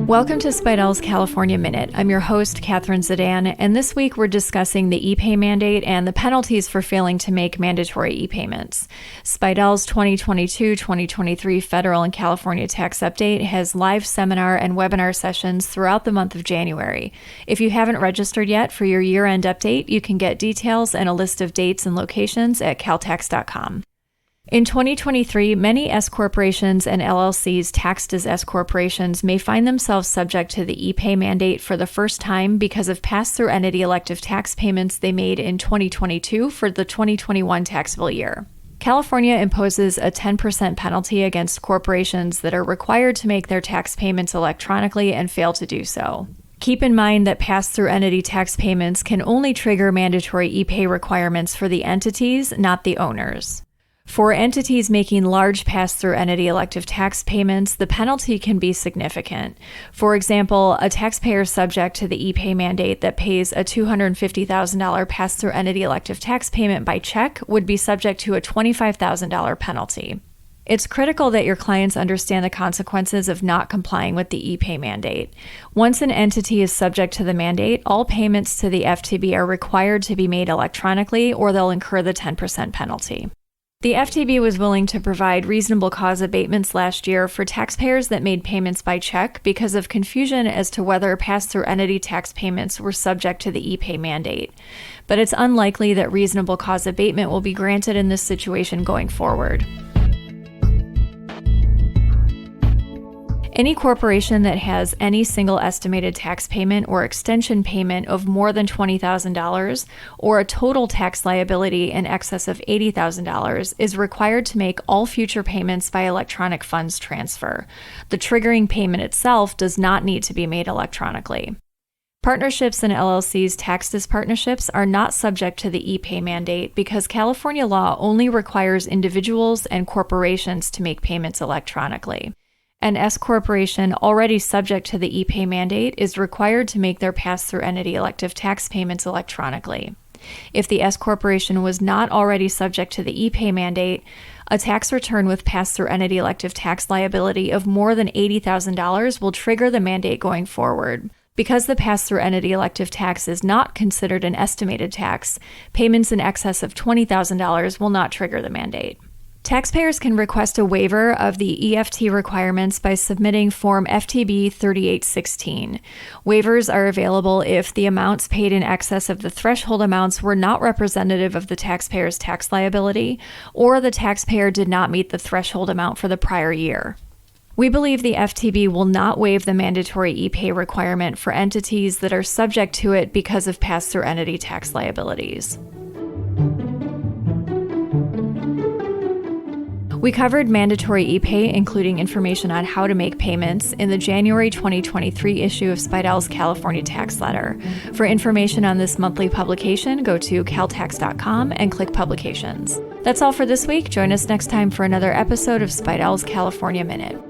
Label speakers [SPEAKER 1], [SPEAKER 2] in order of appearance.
[SPEAKER 1] Welcome to Spidell's California Minute. I'm your host, Catherine Zidane, and this week we're discussing the e-pay mandate and the penalties for failing to make mandatory e-payments. Spidell's 2022-2023 Federal and California Tax Update has live seminar and webinar sessions throughout the month of January. If you haven't registered yet for your year-end update, you can get details and a list of dates and locations at caltax.com. In 2023, many S corporations and LLCs taxed as S corporations may find themselves subject to the e-pay mandate for the first time because of pass-through entity elective tax payments they made in 2022 for the 2021 taxable year. California imposes a 10% penalty against corporations that are required to make their tax payments electronically and fail to do so. Keep in mind that pass-through entity tax payments can only trigger mandatory e-pay requirements for the entities, not the owners. For entities making large pass-through entity elective tax payments, the penalty can be significant. For example, a taxpayer subject to the e-pay mandate that pays a $250,000 pass-through entity elective tax payment by check would be subject to a $25,000 penalty. It's critical that your clients understand the consequences of not complying with the e-pay mandate. Once an entity is subject to the mandate, all payments to the FTB are required to be made electronically or they'll incur the 10% penalty. The FTB was willing to provide reasonable cause abatements last year for taxpayers that made payments by check because of confusion as to whether pass-through entity tax payments were subject to the e-pay mandate. But it's unlikely that reasonable cause abatement will be granted in this situation going forward. Any corporation that has any single estimated tax payment or extension payment of more than $20,000 or a total tax liability in excess of $80,000 is required to make all future payments by electronic funds transfer. The triggering payment itself does not need to be made electronically. Partnerships and LLCs taxed as partnerships are not subject to the e-pay mandate because California law only requires individuals and corporations to make payments electronically. An S corporation already subject to the e-pay mandate is required to make their pass-through entity elective tax payments electronically. If the S corporation was not already subject to the e-pay mandate, a tax return with pass-through entity elective tax liability of more than $80,000 will trigger the mandate going forward. Because the pass-through entity elective tax is not considered an estimated tax, payments in excess of $20,000 will not trigger the mandate. Taxpayers can request a waiver of the EFT requirements by submitting Form FTB 3816. Waivers are available if the amounts paid in excess of the threshold amounts were not representative of the taxpayer's tax liability, or the taxpayer did not meet the threshold amount for the prior year. We believe the FTB will not waive the mandatory e-pay requirement for entities that are subject to it because of pass-through entity tax liabilities. We covered mandatory e-pay, including information on how to make payments, in the January 2023 issue of Spidell's California Tax Letter. For information on this monthly publication, go to caltax.com and click Publications. That's all for this week. Join us next time for another episode of Spidell's California Minute.